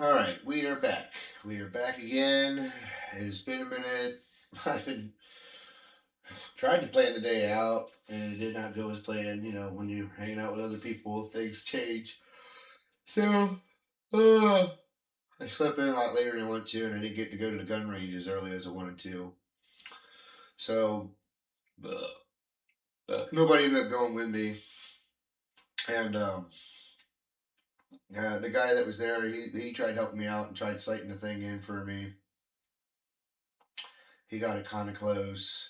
All right, we are back. We are back again. It's been a minute. I've been tried to plan the day out, and it did not go as planned. You know, when you're hanging out with other people, things change. So, uh, I slept in a lot later than I wanted to, and I didn't get to go to the gun range as early as I wanted to. So, nobody ended up going with me, and the guy that was there, he tried helping me out and tried sighting the thing in for me. He got it kind of close.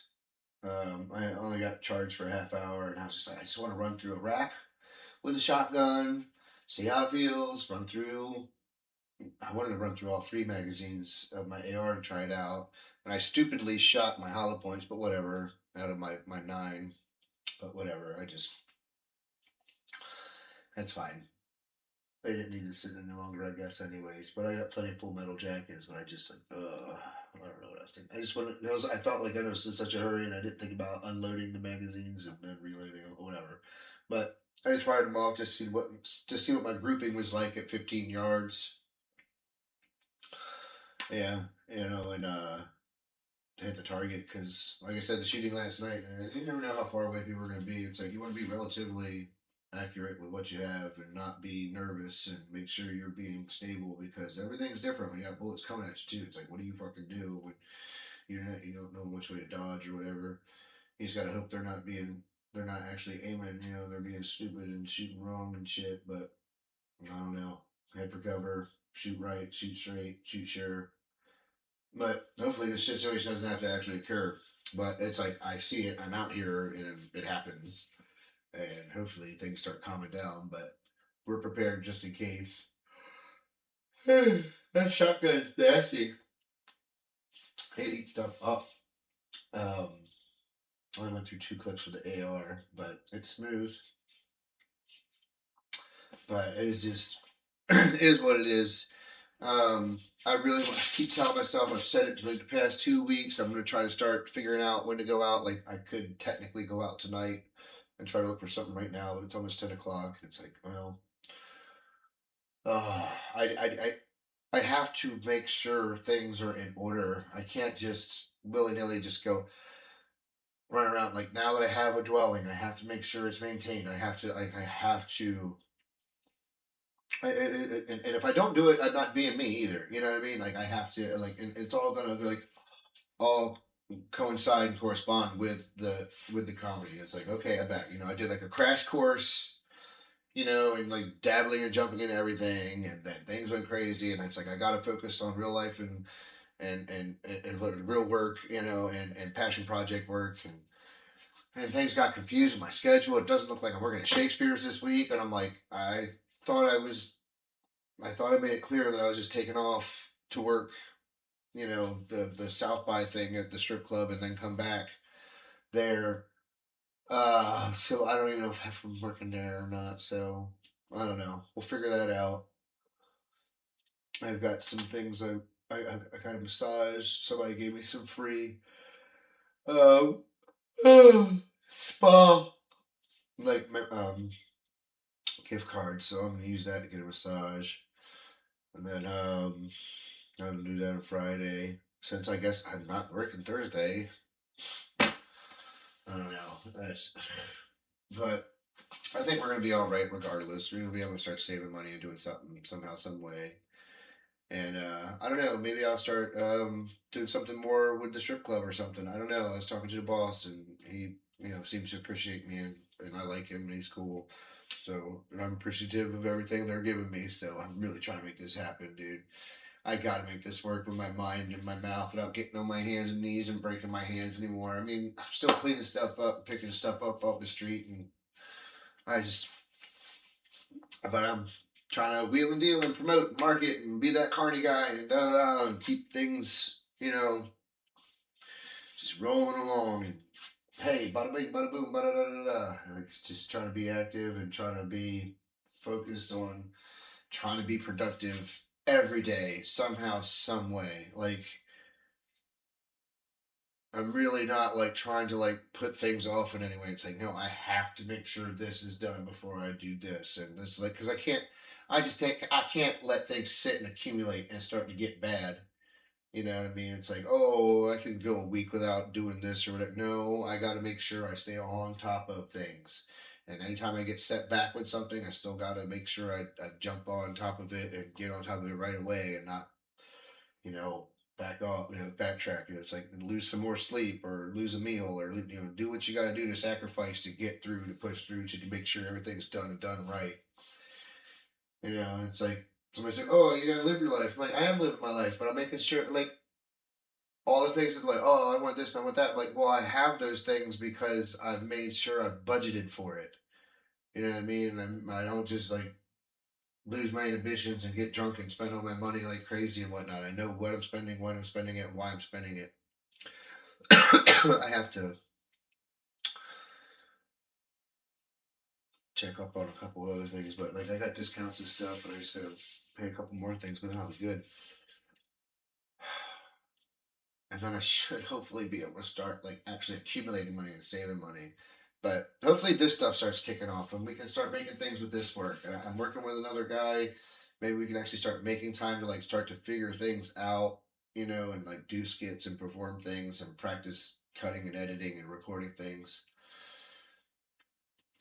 I only got charged for a half hour, and I was just like, I just want to run through a rack with a shotgun, see how it feels, run through. I wanted to run through all three magazines of my AR and try it out. And I stupidly shot my hollow points, but whatever, out of my nine, but whatever. That's fine. They didn't need to sit any longer, I guess, anyways. But I got plenty of full metal jackets, but I just like, I don't know what I was thinking. I just wanted, I felt like I was in such a hurry and I didn't think about unloading the magazines and then reloading or whatever. But I just fired them off to see what my grouping was like at 15 yards. Yeah, and to hit the target because, like I said, the shooting last night, you never know how far away people are going to be. It's like you want to be relatively accurate with what you have and not be nervous and make sure you're being stable because everything's different when you have bullets coming at you too. It's like, what do you fucking do when you don't know which way to dodge or whatever. You just gotta hope they're not actually aiming. You know, they're being stupid and shooting wrong and shit. But I don't know. Head for cover, shoot right, shoot straight, shoot sure. But hopefully this situation doesn't have to actually occur. But it's like I see it, I'm out here, and it happens, and hopefully things start calming down. But we're prepared just in case. That shotgun's nasty. It eats stuff up. Um, I only went through two clips with the AR, but it's smooth. But it's just it is what it is. I really want to keep telling myself. I've said it for like the past 2 weeks. I'm going to try to start figuring out when to go out. Like I could technically go out tonight and try to look for something right now, but it's almost 10 o'clock. It's like, well, uh, I, I, I, I have to make sure things are in order. I can't just willy nilly just go run around. Like now that I have a dwelling, I have to make sure it's maintained. I have to and if I don't do it, I'm not being me either. You know what I mean? Like I have to and it's all gonna be like all coincide and correspond with the comedy. It's like okay, I bet I did like a crash course, and like dabbling and jumping into everything, and then things went crazy, and it's like I got to focus on real life and real work, and passion project work and things got confused with my schedule. It doesn't look like I'm working at Shakespeare's this week, and I'm like, thought I was I thought I made it clear that I was just taking off to work, the South by thing at the strip club and then come back there. So I don't even know if I'm working there or not. So I don't know. We'll figure that out. I've got some things I got a massage. Somebody gave me some free um spa gift cards, so I'm gonna use that to get a massage, and then I'm gonna do that on Friday. Since I guess I'm not working Thursday, I don't know. But I think we're gonna be all right regardless. We're gonna be able to start saving money and doing something somehow, some way. And I don't know. Maybe I'll start doing something more with the strip club or something. I don't know. I was talking to the boss, and he, seems to appreciate me, and I like him, and he's cool. So, and I'm appreciative of everything they're giving me. So, I'm really trying to make this happen, dude. I gotta make this work with my mind and my mouth without getting on my hands and knees and breaking my hands anymore. I mean, I'm still cleaning stuff up, picking stuff up off the street, and I just, but I'm trying to wheel and deal and promote and market and be that carny guy and da da da and keep things, just rolling along and hey, bada bing, bada boom, bada da da da. Like just trying to be active and trying to be focused on trying to be productive every day somehow, some way. Like I'm really not like trying to like put things off in any way. It's like no, I have to make sure this is done before I do this, and it's like because I can't. I can't let things sit and accumulate and start to get bad. You know what I mean? It's like, oh, I can go a week without doing this or whatever. No, I got to make sure I stay on top of things. And anytime I get set back with something, I still got to make sure I jump on top of it and get on top of it right away and not, you know, back off, backtrack. It's like lose some more sleep or lose a meal or, do what you got to do to sacrifice to get through, to push through, to make sure everything's done and done right. And it's like, somebody's like, oh, you got to live your life. I'm like, I am living my life, but I'm making sure, like, all the things that like, oh, I want this, I want that. Like, well, I have those things because I've made sure I've budgeted for it. You know what I mean? And I don't just like lose my inhibitions and get drunk and spend all my money like crazy and whatnot. I know what I'm spending, when I'm spending it, and why I'm spending it. I have to check up on a couple other things, but like I got discounts and stuff, but I just gotta pay a couple more things. But that'll be good. And then I should hopefully be able to start like actually accumulating money and saving money. But hopefully this stuff starts kicking off and we can start making things with this work. And I'm working with another guy. Maybe we can actually start making time to like start to figure things out, and like do skits and perform things and practice cutting and editing and recording things.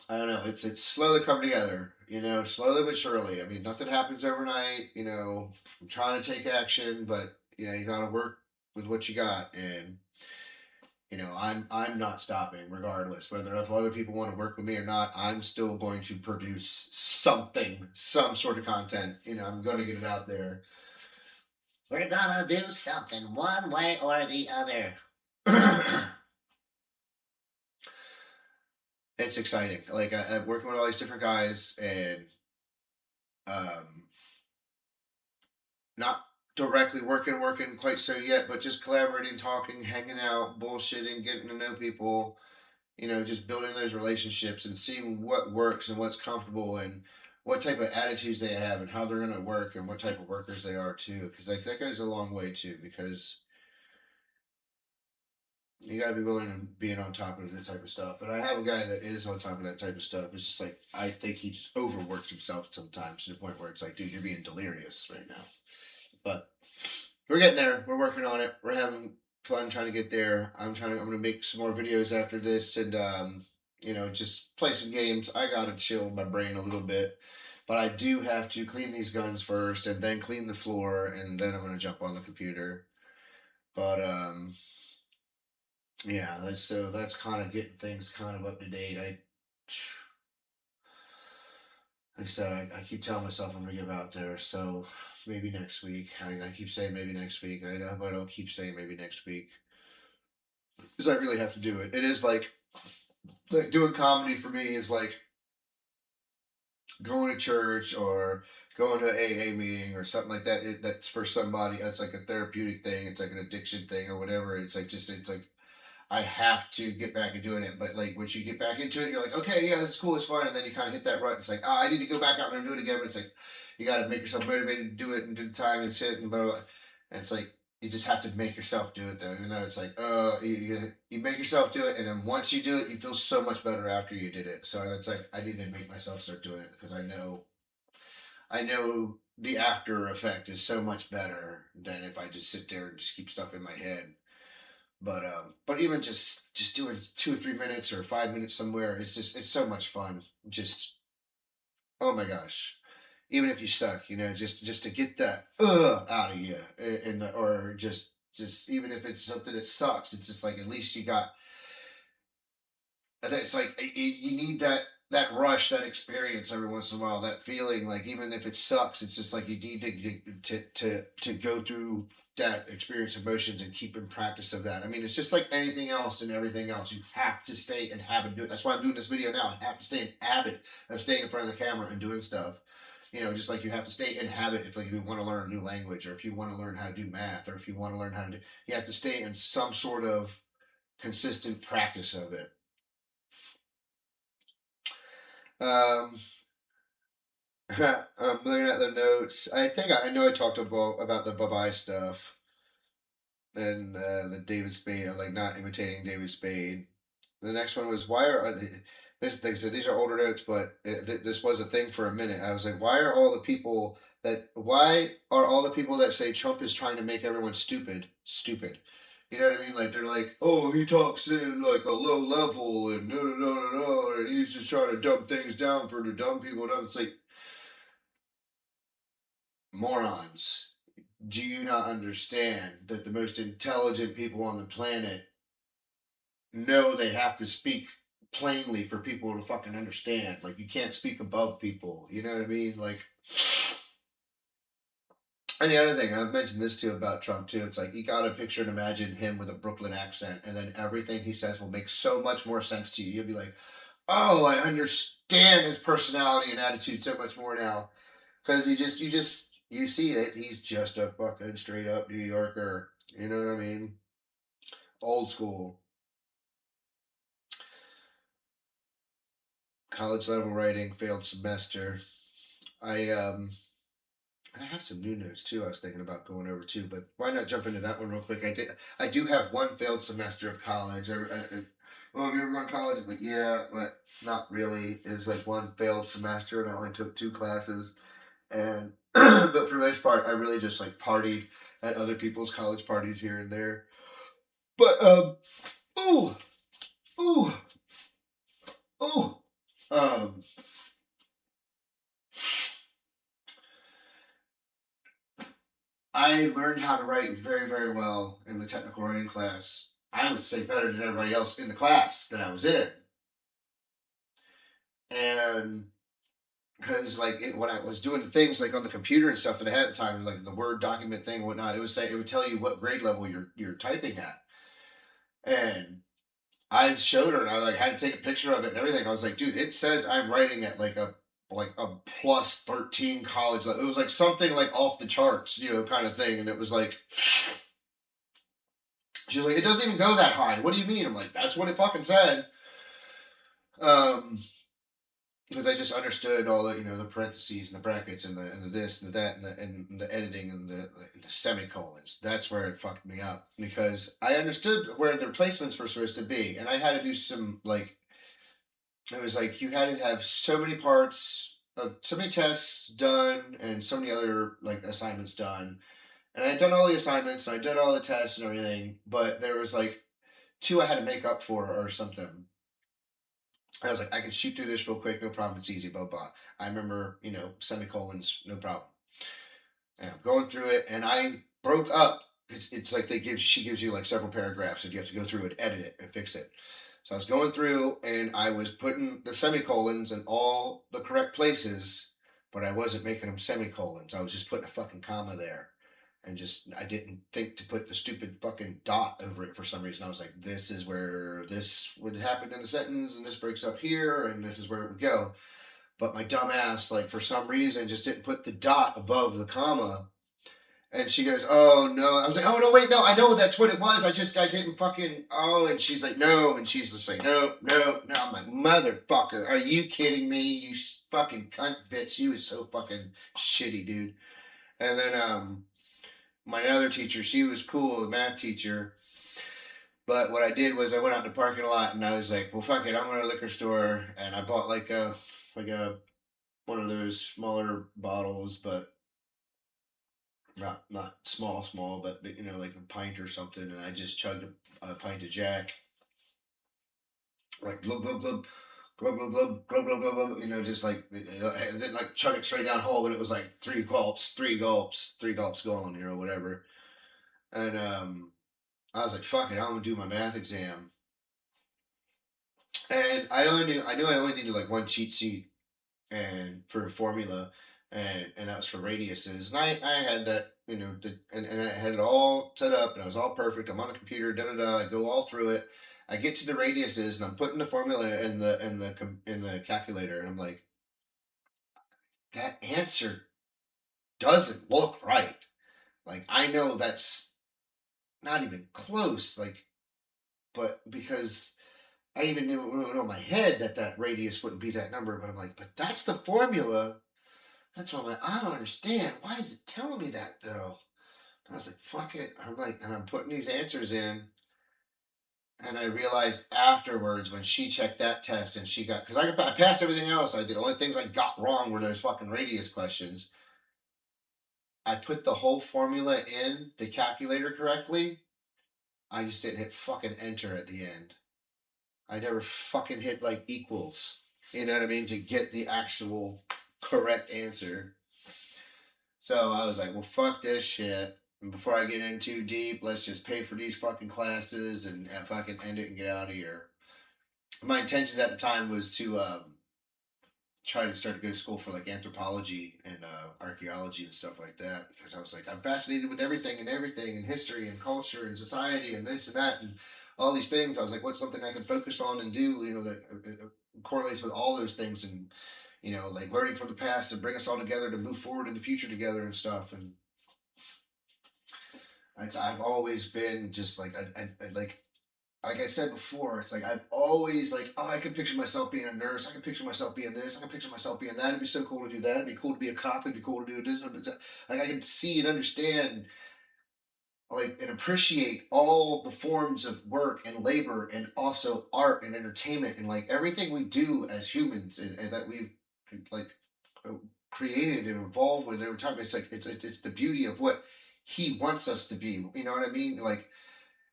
I don't know. It's slowly coming together, slowly but surely. I mean, nothing happens overnight. I'm trying to take action, but you gotta work with what you got, and I'm not stopping regardless whether if other people want to work with me or not. I'm still going to produce something, some sort of content. I'm going to get it out there. We're gonna do something one way or the other. It's exciting. Like I'm working with all these different guys, and um, not directly working quite so yet, but just collaborating, talking, hanging out, bullshitting, getting to know people. Just building those relationships and seeing what works and what's comfortable and what type of attitudes they have and how they're going to work and what type of workers they are too. Because like that goes a long way too. Because you got to be willing to being on top of that type of stuff. And I have a guy that is on top of that type of stuff. It's just like I think he just overworks himself sometimes to the point where it's like, dude, you're being delirious right now. But we're getting there. We're working on it. We're having fun trying to get there. I'm gonna make some more videos after this, and just play some games. I gotta chill my brain a little bit, but I do have to clean these guns first, and then clean the floor, and then I'm gonna jump on the computer. But yeah. So that's kind of getting things kind of up to date. Like I said, I keep telling myself I'm gonna get out there, so maybe next week. I keep saying maybe next week. I know I don't keep saying maybe next week because I really have to do it. It is like doing comedy for me is like going to church or going to an AA meeting or something like that. That's for somebody. That's like a therapeutic thing. It's like an addiction thing or whatever. It's like I have to get back and doing it. But like once you get back into it, you're like, okay, yeah, that's cool, it's fun, and then you kind of hit that rut. It's like, oh, I need to go back out there and do it again. But it's like you got to make yourself motivated to do it and do the time and sit and blah, blah, blah. And it's like you just have to make yourself do it though. Even though it's like, you make yourself do it, and then once you do it, you feel so much better after you did it. So it's like I need to make myself start doing it because I know the after effect is so much better than if I just sit there and just keep stuff in my head. But even just doing 2 or 3 minutes or 5 minutes somewhere, it's so much fun. Just oh my gosh, even if you suck, just to get that out of you, or just even if it's something that sucks, it's just like at least you got. I think it's like you need that rush, that experience every once in a while, that feeling. Like even if it sucks, it's just like you need to go through that experience emotions and keep in practice of that. I mean, it's just like anything else and everything else. You have to stay in habit do it. That's why I'm doing this video now. I have to stay in habit of staying in front of the camera and doing stuff. Just like you have to stay in habit if like you want to learn a new language or if you want to learn how to do math or if you want to learn how to do, you have to stay in some sort of consistent practice of it. Um, I'm looking at the notes. I think I know I talked about the bye stuff and the David Spade, like not imitating David Spade. The next one was why are this, like I said, these are older notes, but this was a thing for a minute. I was like, why are all the people that say Trump is trying to make everyone stupid? You know what I mean? Like they're like, oh, he talks in like a low level and no, no, no, no, no, and he's just trying to dumb things down for the dumb people. And it's like, morons. Do you not understand that the most intelligent people on the planet know they have to speak plainly for people to fucking understand? Like, you can't speak above people. You know what I mean? Like, and the other thing, I've mentioned this too about Trump too. It's like you gotta picture and imagine him with a Brooklyn accent, and then everything he says will make so much more sense to you. You'll be like, oh, I understand his personality and attitude so much more now. Because you see it. He's just a fucking straight up New Yorker. You know what I mean? Old school. College level writing, failed semester. I and I have some new notes too. I was thinking about going over too, but why not jump into that one real quick? I do have one failed semester of college. Well, have you ever gone to college? But yeah, but not really. Is like one failed semester, and I only took two classes. And but for the most part, I really just like partied at other people's college parties here and there. But ooh, ooh, ooh, um, I learned how to write very, very well in the technical writing class. I would say better than everybody else in the class that I was in. And because when I was doing things like on the computer and stuff that I had at the time, like the Word document thing and whatnot, it would tell you what grade level you're typing at. And I showed her and I like had to take a picture of it and everything. I was like, dude, it says I'm writing at like a plus 13 college level. It was like something like off the charts, kind of thing. And it was like, she was like, it doesn't even go that high. What do you mean? I'm like, that's what it fucking said. Um, because I just understood all the the parentheses and the brackets and the this and the that and the editing and the semicolons. That's where it fucked me up because I understood where the replacements were supposed to be, and I had to do some like it was like you had to have so many parts of so many tests done and so many other like assignments done. And I had done all the assignments and I did all the tests and everything, but there was like two I had to make up for or something. I was like, I can shoot through this real quick, no problem. It's easy, blah blah. I remember, semicolons, no problem. And I'm going through it, and I broke up. It's like she gives you like several paragraphs, and you have to go through it, edit it, and fix it. So I was going through, and I was putting the semicolons in all the correct places, but I wasn't making them semicolons. I was just putting a fucking comma there, and just I didn't think to put the stupid fucking dot over it for some reason. I was like, this is where this would happen in the sentence, and this breaks up here, and this is where it would go. But my dumb ass, like for some reason, just didn't put the dot above the comma. And she goes, "Oh no!" I was like, "Oh no, wait, no, I know that's what it was. I didn't fucking oh." And she's like, "No," and she's just like, "No, no, no." I'm like, "Motherfucker, are you kidding me? You fucking cunt bitch." She was so fucking shitty, dude. And then my other teacher, she was cool, the math teacher. But what I did was I went out in the parking lot and I was like, "Well, fuck it, I'm going to a liquor store," and I bought like a one of those smaller bottles, but not small, but like a pint or something. And I just chugged a pint of Jack, like glub glub glub. Glub, glub, glub, glub, glub, glub, glub, just like, I didn't like chug it straight down whole, but it was like three gulps going, whatever. And I was like, fuck it, I'm gonna do my math exam. And I knew I only needed like one cheat sheet and for a formula, and that was for radiuses. And I had that, and I had it all set up, and I was all perfect. I'm on the computer, da da da. I go all through it. I get to the radiuses, and I'm putting the formula in the calculator, and I'm like, that answer doesn't look right. Like I know that's not even close. Like, but because I even knew in my head that radius wouldn't be that number, but I'm like, but that's the formula. That's why I'm like, I don't understand. Why is it telling me that though? And I was like, fuck it. I'm like, and I'm putting these answers in, And I realized afterwards when she checked that test and she got, because I passed everything else. I did, the only things I got wrong were those fucking radius questions. I put the whole formula in the calculator correctly. I just didn't hit fucking enter at the end. I never fucking hit like equals. You know what I mean? To get the actual correct answer. So I was like, well, fuck this shit. And before I get in too deep, let's just pay for these fucking classes and fucking end it and get out of here. My intentions at the time was to try to start to go to school for like anthropology and archaeology and stuff like that, because I was like, I'm fascinated with everything and history and culture and society and this and that and all these things. I was like, what's something I can focus on and do, you know, that correlates with all those things, and you know, like learning from the past and bring us all together to move forward in the future together and stuff. And I've always been just like like I said before, it's like I've always like, oh, I could picture myself being a nurse. I can picture myself being this. I can picture myself being that. It'd be so cool to do that. It'd be cool to be a cop. It'd be cool to do this. Like I can see and understand, like, and appreciate all the forms of work and labor, and also art and entertainment, and like everything we do as humans, and that we've like uh, created and evolved with over time. It's like it's the beauty of what he wants us to be. You know what I mean? Like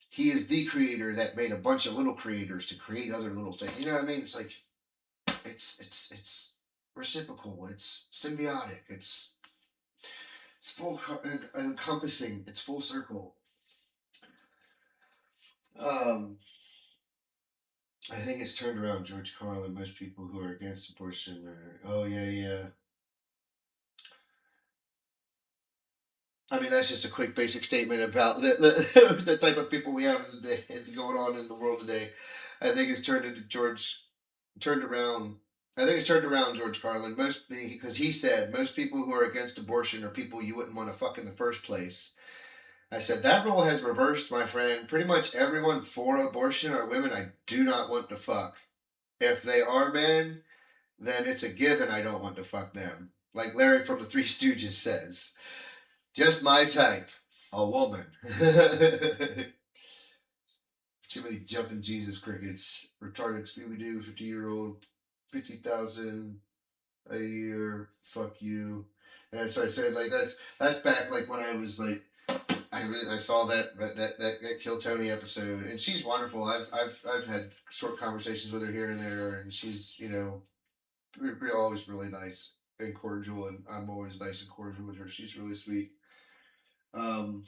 he is the creator that made a bunch of little creators to create other little things. You know what I mean? It's like it's reciprocal. It's symbiotic. It's full encompassing. It's full circle. Um, I think it's turned around George Carlin. Most people who are against abortion are, oh yeah, yeah. I mean, that's just a quick, basic statement about the type of people we have in the day, going on in the world today. I think it's turned around. I think it's turned around George Carlin. Most because he said most people who are against abortion are people you wouldn't want to fuck in the first place. I said that role has reversed, my friend. Pretty much everyone for abortion are women I do not want to fuck. If they are men, then it's a given I don't want to fuck them. Like Larry from the Three Stooges says. Just my type. A woman. Too many jumping Jesus crickets. Retarded Scooby Doo, 50-year-old, 50,000 a year. Fuck you. And that's what I said. Like that's back like when I was like I saw that Kill Tony episode, and she's wonderful. I've had short conversations with her here and there, and she's, you know, we're always really nice and cordial, and I'm always nice and cordial with her. She's really sweet. Um,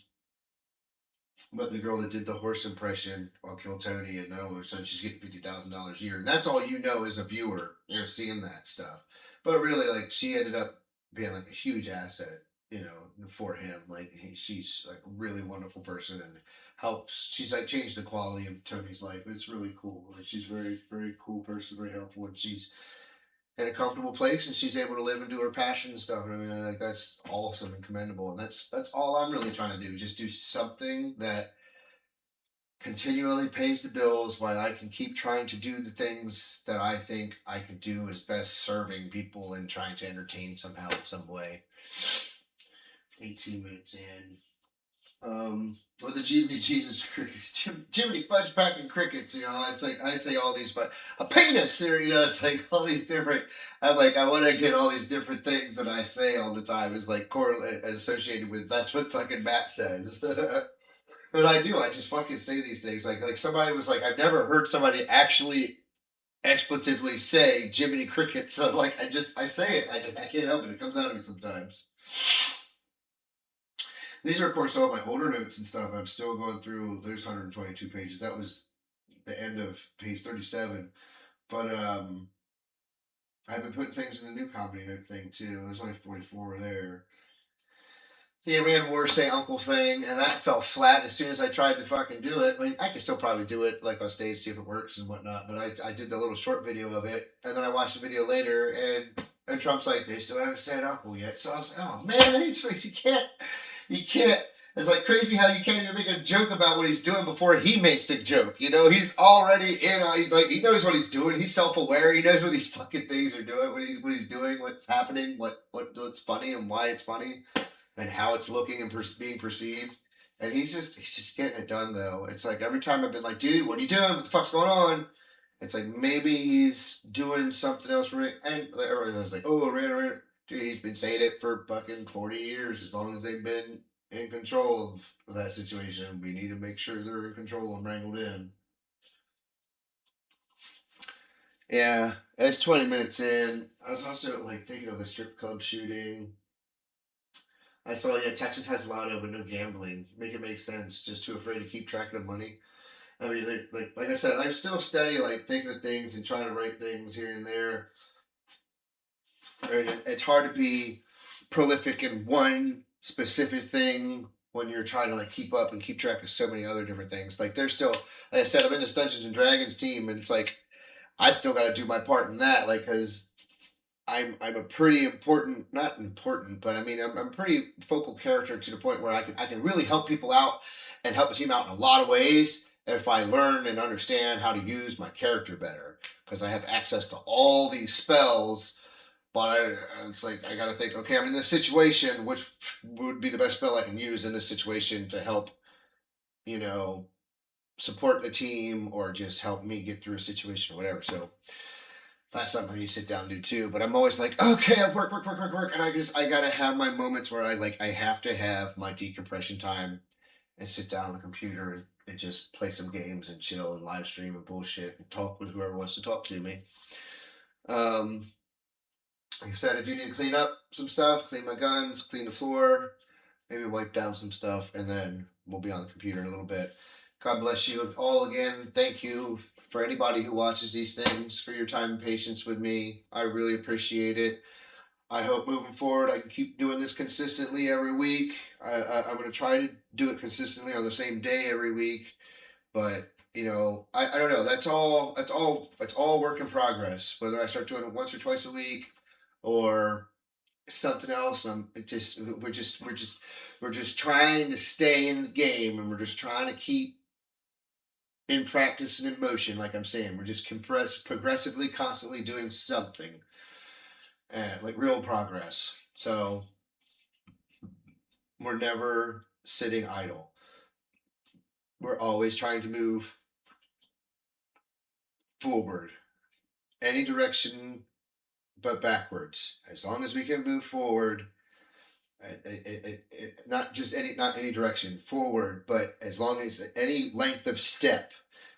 but the girl that did the horse impression on Kill Tony, and all of a sudden she's getting $50,000 a year, and that's all you know as a viewer. You're seeing that stuff, but really, like, she ended up being like a huge asset, you know, for him. Like she's like a really wonderful person and helps. She's like changed the quality of Tony's life. It's really cool. Like, she's very very cool person, very helpful, and she's in a comfortable place and she's able to live and do her passion and stuff. And I mean, like, that's awesome and commendable. And that's all I'm really trying to do. Just do something that continually pays the bills while I can keep trying to do the things that I think I can do as best, serving people and trying to entertain somehow in some way. 18 minutes in. With the Jiminy Jesus crickets, Jiminy Fudge Packing crickets, you know, it's like I say all these, but a penis, or, you know, it's like all these different. I'm like, I want to get all these different things that I say all the time is like correlate associated with that's what fucking Matt says. But I do. I just fucking say these things. Like somebody was like, I've never heard somebody actually expletively say Jiminy Crickets. So like, I say it. I can't help it. It comes out of me sometimes. These are, of course, all my older notes and stuff. I'm still going through. There's 122 pages. That was the end of page 37. But I've been putting things in the new comedy note thing too. There's only 44 there. The Iran War Say Uncle thing, and that fell flat as soon as I tried to fucking do it. I mean, I can still probably do it like on stage, see if it works and whatnot. But I did the little short video of it, and then I watched the video later, and Trump's like, they still haven't said uncle yet. So I was like, oh man, you can't. It's like crazy how you can't even make a joke about what he's doing before he makes the joke. You know, he's already in. He's like, he knows what he's doing. He's self-aware. He knows what these fucking things are doing. What he's doing. What's happening. What's funny and why it's funny, and how it's looking and being perceived. And he's just getting it done though. It's like every time I've been like, dude, what are you doing? What the fuck's going on? It's like maybe he's doing something else right. And everyone was like, oh, Rand, dude, he's been saying it for fucking 40 years. As long as they've been in control of that situation, we need to make sure they're in control and wrangled in. Yeah, it's 20 minutes in. I was also like thinking of the strip club shooting. I saw, yeah, Texas has lotto but no gambling. Make it make sense. Just too afraid to keep track of the money. I mean, like I said, I'm still steady, like thinking of things and trying to write things here and there. And it's hard to be prolific in one specific thing when you're trying to like keep up and keep track of so many other different things. Like there's still, like I said, I'm in this Dungeons and Dragons team, and it's like I still got to do my part in that, like because I'm a pretty important, not important, but I mean I'm a pretty focal character to the point where I can really help people out and help the team out in a lot of ways if I learn and understand how to use my character better, because I have access to all these spells. But it's like I gotta think. Okay, I'm in this situation. Which would be the best spell I can use in this situation to help, you know, support the team or just help me get through a situation or whatever. So that's something you sit down and do too. But I'm always like, okay, I've work, and I gotta have my moments where I have to have my decompression time and sit down on the computer and just play some games and chill and live stream and bullshit and talk with whoever wants to talk to me. Um, like I said, I do need to clean up some stuff, clean my guns, clean the floor, maybe wipe down some stuff, and then we'll be on the computer in a little bit. God bless you all again. Thank you for anybody who watches these things for your time and patience with me. I really appreciate it. I hope moving forward I can keep doing this consistently every week. I'm going to try to do it consistently on the same day every week, but I don't know. That's all work in progress. Whether I start doing it once or twice a week or something else. We're just trying to stay in the game, and we're just trying to keep in practice and in motion. Like I'm saying, we're just progressively, constantly doing something, and like real progress. So we're never sitting idle. We're always trying to move forward, any direction but backwards. As long as we can move forward, not just not any direction forward, but as long as any length of step,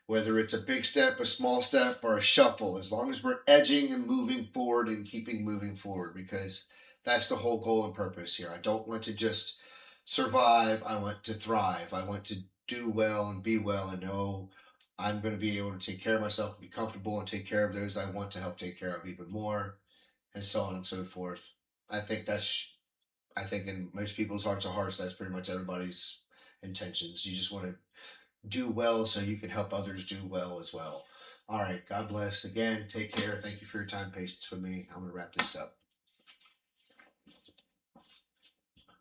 whether it's a big step, a small step, or a shuffle, as long as we're edging and moving forward and keeping moving forward, because that's the whole goal and purpose here. I don't want to just survive. I want to thrive. I want to do well and be well and know I'm going to be able to take care of myself, be comfortable, and take care of those I want to help take care of even more, and so on and so forth. I think that's I think in most people's hearts of hearts, that's pretty much everybody's intentions. You just want to do well so you can help others do well as well. All right. God bless. Again, take care. Thank you for your time, patience with me. I'm going to wrap this up.